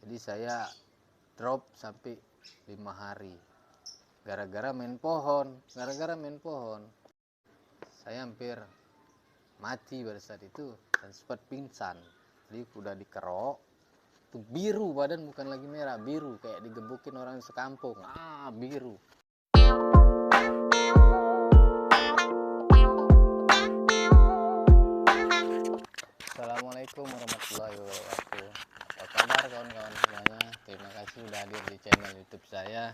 Jadi saya drop sampai 5 hari gara-gara main pohon. Saya hampir mati pada saat itu dan sempat pingsan. Jadi udah dikerok tuh, biru badan, bukan lagi merah, biru kayak digebukin orang sekampung. Biru. Assalamualaikum warahmatullahi wabarakatuh. Apa kabar kawan-kawan semuanya? Terima kasih sudah hadir di channel YouTube saya.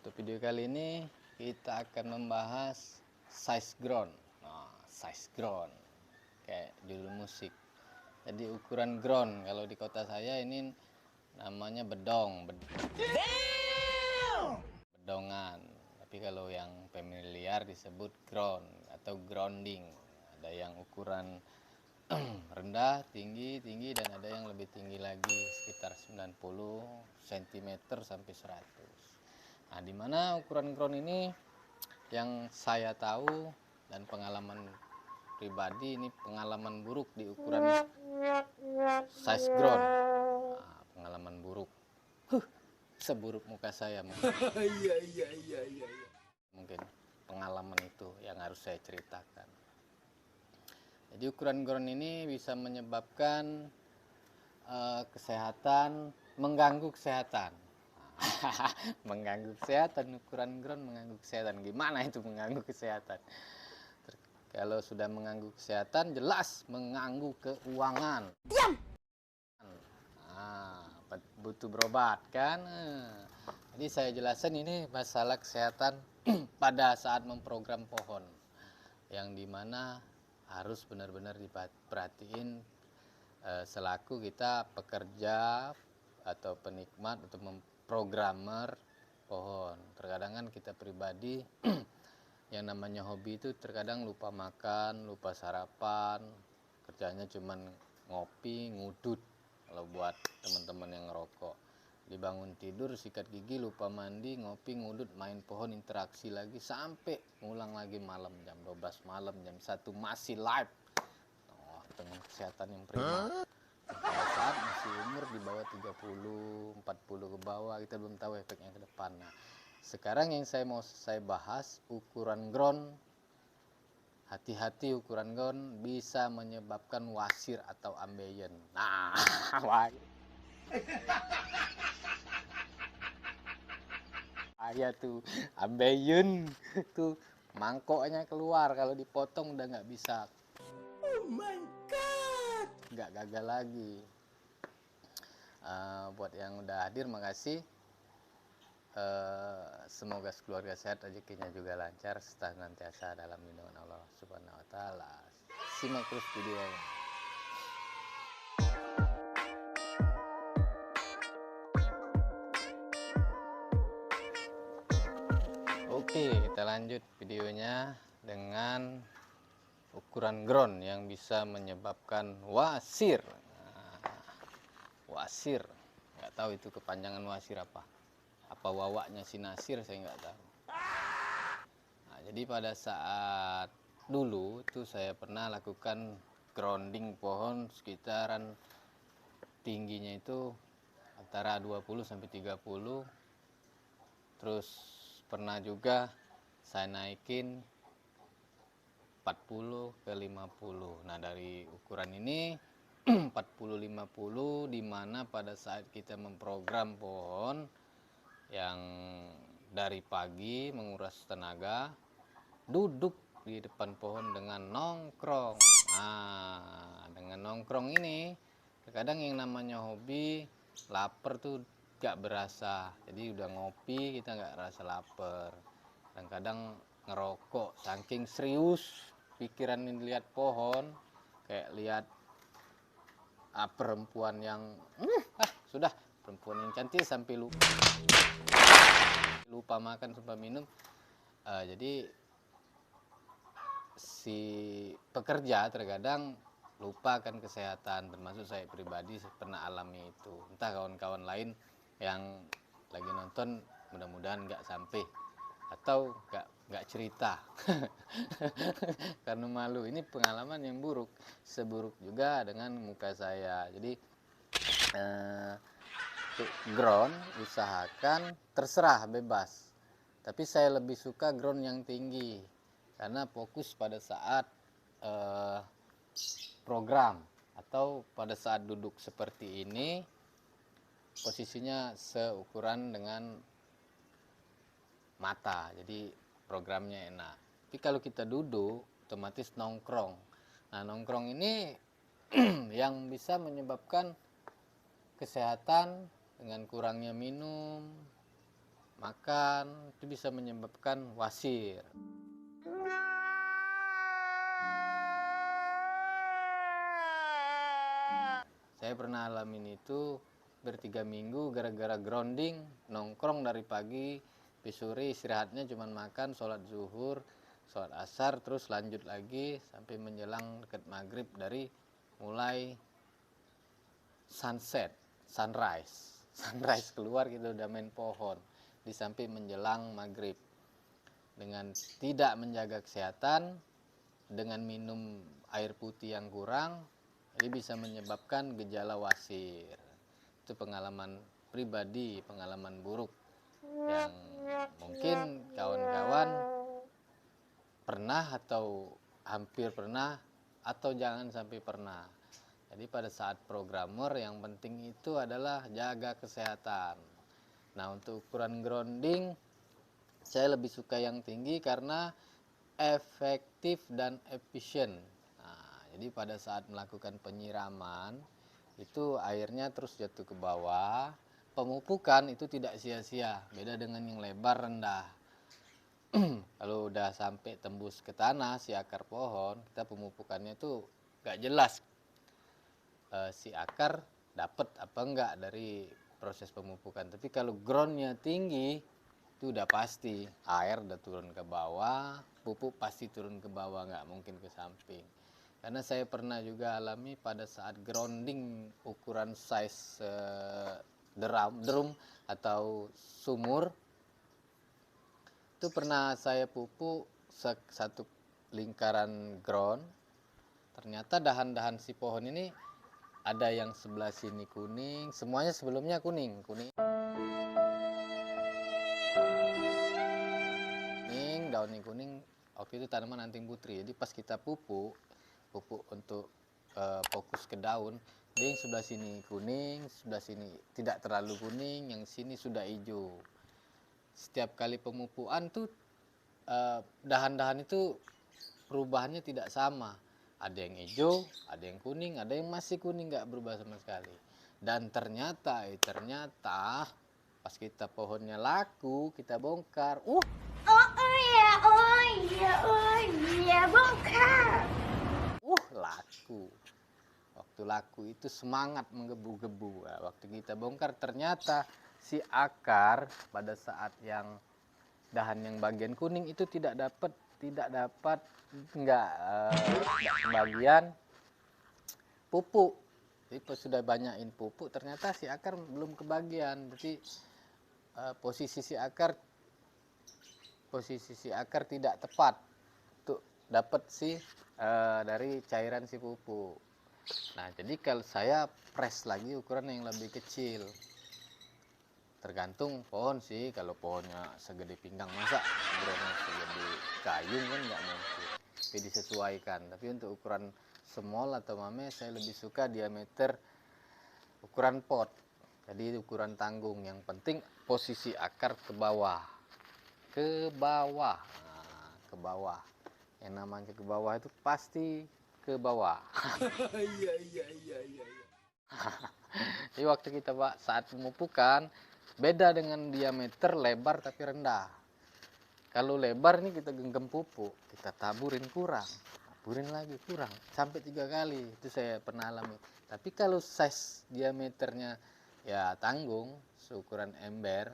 Untuk video kali ini kita akan membahas size ground. Size ground kayak judul musik. Jadi ukuran ground kalau di kota saya ini namanya bedongan. Tapi kalau yang familiar disebut ground atau grounding. Ada yang ukuran rendah, tinggi, dan ada yang lebih tinggi lagi sekitar 90 cm sampai 100. Nah, dimana ukuran ground ini yang saya tahu dan pengalaman pribadi, ini pengalaman buruk di ukuran size ground. Pengalaman buruk. Seburuk muka saya mungkin. Mungkin pengalaman itu yang harus saya ceritakan. Jadi ukuran ground ini bisa menyebabkan kesehatan, mengganggu kesehatan. Mengganggu kesehatan, ukuran ground mengganggu kesehatan. Gimana itu mengganggu kesehatan? Kalau sudah mengganggu kesehatan, jelas mengganggu keuangan. Diam! Butuh berobat kan? Jadi saya jelasin ini masalah kesehatan pada saat memprogram pohon, yang dimana harus benar-benar diperhatiin selaku kita pekerja atau penikmat atau memprogramer pohon. Terkadang kan kita pribadi yang namanya hobi itu terkadang lupa makan, lupa sarapan, kerjanya cuman ngopi, ngudut. Kalau buat teman-teman yang ngerokok, dibangun tidur, sikat gigi, lupa mandi, ngopi, ngudut, main pohon, interaksi lagi, sampai ngulang lagi malam, jam 12 malam, jam 1 masih live. Dengan kesehatan yang prima. Pada saat masih umur di bawah 30, 40 ke bawah, kita belum tahu efeknya ke depan. Nah, sekarang yang saya bahas ukuran ground. Hati-hati, ukuran ground bisa menyebabkan wasir atau ambeien. Nah, tuh ambeien tuh mangkoknya keluar, kalau dipotong udah nggak bisa. Oh my god, nggak gagal lagi. Buat yang udah hadir, makasih. Semoga keluarga sehat, rezekinya juga lancar, senantiasa dalam lindungan Allah Subhanahu wa Ta'ala. Simak terus video ini. Oke, kita lanjut videonya dengan ukuran ground yang bisa menyebabkan wasir. Wasir, nggak tahu itu kepanjangan wasir apa wawaknya si Nasir, saya nggak tahu. Nah, jadi pada saat dulu itu saya pernah lakukan grounding pohon sekitaran tingginya itu antara 20 sampai 30. Terus pernah juga saya naikin 40 ke 50. Nah, dari ukuran ini 40-50, dimana pada saat kita memprogram pohon yang dari pagi menguras tenaga, duduk di depan pohon dengan nongkrong. Nah, dengan nongkrong ini terkadang yang namanya hobi, lapar tuh gak berasa. Jadi udah ngopi kita gak rasa lapar. Kadang-kadang ngerokok saking serius pikiran ini lihat pohon, kayak lihat perempuan yang sudah perempuan yang cantik sampai lupa makan, lupa minum. Jadi si pekerja terkadang lupa kan kesehatan, termasuk saya pribadi pernah alami itu. Entah kawan-kawan lain yang lagi nonton mudah-mudahan nggak sampai atau nggak cerita karena malu. Ini pengalaman yang buruk, seburuk juga dengan muka saya. Jadi untuk ground usahakan terserah bebas. Tapi saya lebih suka ground yang tinggi karena fokus pada saat program atau pada saat duduk seperti ini posisinya seukuran dengan mata, jadi programnya enak. Tapi kalau kita duduk otomatis nongkrong. Nah, nongkrong ini yang bisa menyebabkan kesehatan dengan kurangnya minum, makan, itu bisa menyebabkan wasir. Saya pernah alamin itu bertiga minggu gara-gara grounding, nongkrong dari pagi, sampai sore istirahatnya cuma makan, sholat zuhur, sholat asar, terus lanjut lagi sampai menjelang dekat maghrib dari mulai sunset, sunrise keluar kita udah main pohon di samping menjelang maghrib. Dengan tidak menjaga kesehatan, dengan minum air putih yang kurang, ini bisa menyebabkan gejala wasir. Itu pengalaman pribadi, pengalaman buruk yang mungkin kawan-kawan pernah atau hampir pernah atau jangan sampai pernah. Jadi pada saat programmer yang penting itu adalah jaga kesehatan. Nah, untuk ukuran grounding saya lebih suka yang tinggi karena efektif dan efisien. Nah, jadi pada saat melakukan penyiraman itu airnya terus jatuh ke bawah. Pemupukan itu tidak sia-sia, beda dengan yang lebar rendah. Kalau udah sampai tembus ke tanah si akar pohon, kita pemupukannya itu gak jelas si akar dapat apa enggak dari proses pemupukan. Tapi kalau groundnya tinggi itu udah pasti air udah turun ke bawah, pupuk pasti turun ke bawah, nggak mungkin ke samping. Karena saya pernah juga alami pada saat grounding ukuran size drum atau sumur, itu pernah saya pupuk satu lingkaran ground. Ternyata dahan-dahan si pohon ini ada yang sebelah sini kuning, semuanya sebelumnya kuning. Daunnya kuning, waktu itu tanaman anting putri. Jadi pas kita pupuk untuk fokus ke daun, dia yang sebelah sini kuning, sebelah sini tidak terlalu kuning, yang sini sudah hijau. Setiap kali pemupukan tuh dahan-dahan itu perubahannya tidak sama. Ada yang hijau, ada yang kuning, ada yang masih kuning nggak berubah sama sekali. Dan ternyata pas kita pohonnya laku, kita bongkar, bongkar. Laku. Waktu laku itu semangat menggebu-gebu. Nah, waktu kita bongkar ternyata si akar pada saat yang dahan yang bagian kuning itu tidak dapat bagian pupuk. Jadi pas sudah banyakin pupuk ternyata si akar belum kebagian. Berarti posisi si akar tidak tepat untuk dapat dari cairan si pupuk. Nah, jadi kalau saya press lagi ukuran yang lebih kecil. Tergantung pohon sih, kalau pohonnya segede pinggang masa groundnya segede kayu kan nggak mungkin. Tapi disesuaikan. Tapi untuk ukuran small atau mame saya lebih suka diameter ukuran pot. Jadi ukuran tanggung. Yang penting posisi akar ke bawah. Nah, ke bawah. Yang namanya ke bawah itu pasti ke bawah. Iya. Jadi waktu kita saat pemupukan beda dengan diameter lebar tapi rendah. Kalau lebar ini kita genggam pupuk, kita taburin lagi kurang sampai 3 kali. Itu saya pernah alami. Tapi kalau size diameternya ya tanggung seukuran ember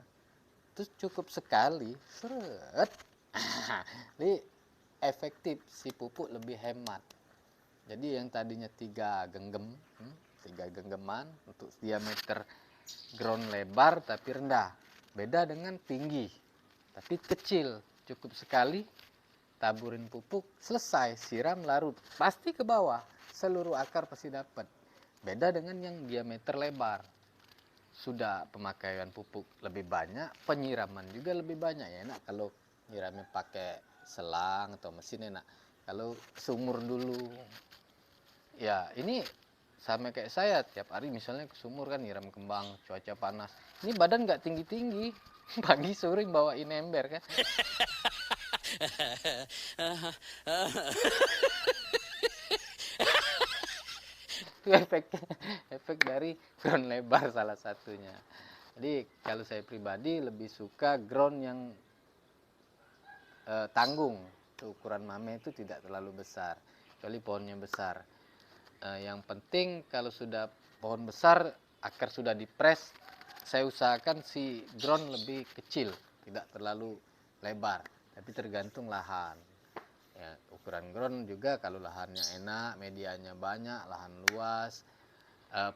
itu cukup sekali, seret. Jadi efektif, si pupuk lebih hemat. Jadi yang tadinya 3 genggaman untuk diameter ground lebar tapi rendah, beda dengan tinggi tapi kecil, cukup sekali taburin pupuk, selesai, siram, larut, pasti ke bawah, seluruh akar pasti dapat. Beda dengan yang diameter lebar. sudah pemakaian pupuk lebih banyak, penyiraman juga lebih banyak ya. Enak kalau nyiramnya pakai selang atau mesin enak. Kalau sumur dulu, ya ini sama kayak saya tiap hari misalnya ke sumur kan nyiram kembang, cuaca panas. Ini badan nggak tinggi-tinggi, pagi sore bawain ember kan. Itu efek dari ground lebar salah satunya. Jadi kalau saya pribadi lebih suka ground yang tanggung. Ukuran mame itu tidak terlalu besar, kecuali pohonnya besar. Yang penting kalau sudah pohon besar, akar sudah dipres, saya usahakan si ground lebih kecil, tidak terlalu lebar, tapi tergantung lahan. Ya, ukuran ground juga kalau lahannya enak, medianya banyak, lahan luas,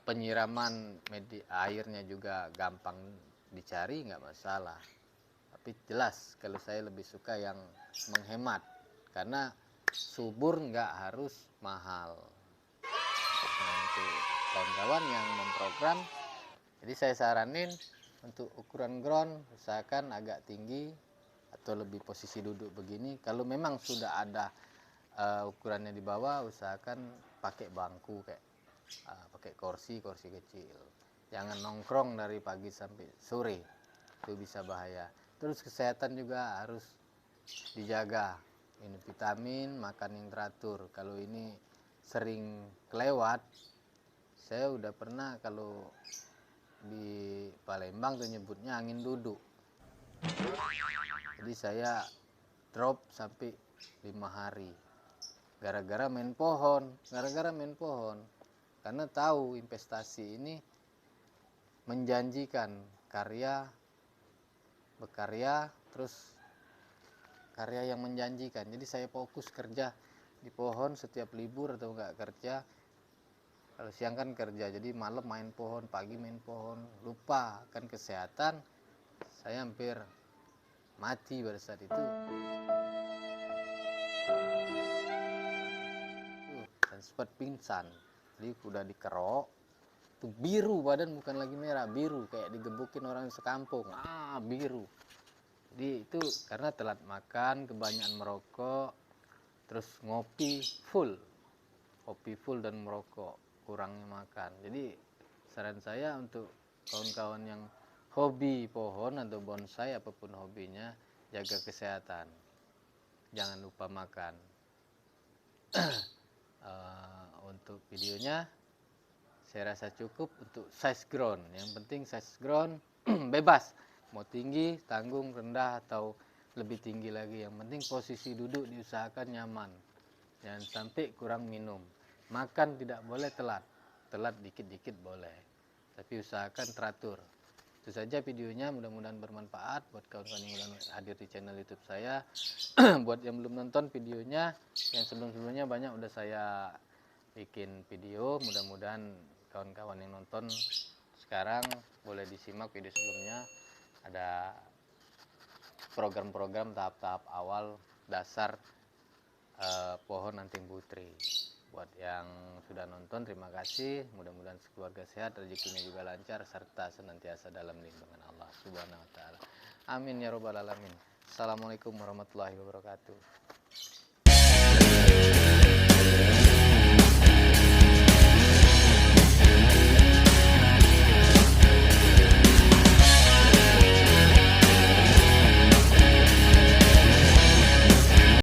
penyiraman airnya juga gampang dicari, nggak masalah. Tapi jelas kalau saya lebih suka yang menghemat, karena subur nggak harus mahal. Nah, untuk kawan-kawan yang memprogram, jadi saya saranin untuk ukuran ground usahakan agak tinggi atau lebih posisi duduk begini. Kalau memang sudah ada ukurannya di bawah, usahakan pakai bangku kayak pakai kursi kecil. Jangan nongkrong dari pagi sampai sore, itu bisa bahaya. Terus kesehatan juga harus dijaga. Ini vitamin, makan yang teratur. Kalau ini sering kelewat, saya udah pernah kalau di Palembang tuh nyebutnya angin duduk. Jadi saya drop sampai 5 hari gara-gara main pohon, karena tahu investasi ini menjanjikan berkarya, terus karya yang menjanjikan. Jadi saya fokus kerja di pohon setiap libur atau enggak kerja. Kalau siang kan kerja, jadi malam main pohon, pagi main pohon, lupa kan kesehatan. Saya hampir mati pada saat itu. Dan sempat pingsan. Jadi udah dikerok, tuh biru badan, bukan lagi merah, biru kayak digebukin orang sekampung. Biru. Jadi itu karena telat makan, kebanyakan merokok, terus ngopi full dan merokok, kurangnya makan. Jadi saran saya untuk kawan-kawan yang hobi pohon atau bonsai apapun hobinya, jaga kesehatan, jangan lupa makan. Untuk videonya saya rasa cukup untuk size ground. Yang penting size ground bebas, mau tinggi, tanggung, rendah, atau lebih tinggi lagi. Yang penting posisi duduk diusahakan nyaman, jangan sampai kurang minum. Makan tidak boleh telat dikit-dikit boleh, tapi usahakan teratur. Itu saja videonya, mudah-mudahan bermanfaat buat kawan-kawan yang hadir di channel YouTube saya. Buat yang belum nonton videonya, yang sebelum-sebelumnya banyak udah saya bikin video, mudah-mudahan kawan-kawan yang nonton sekarang boleh disimak video sebelumnya. Ada program-program tahap-tahap awal dasar pohon anting putri. Buat yang sudah nonton, terima kasih. Mudah-mudahan sekeluarga sehat, rezekinya juga lancar, serta senantiasa dalam lindungan Allah Subhanahu wa Ta'ala. Amin ya Rabbal 'Alamin. Assalamualaikum warahmatullahi wabarakatuh.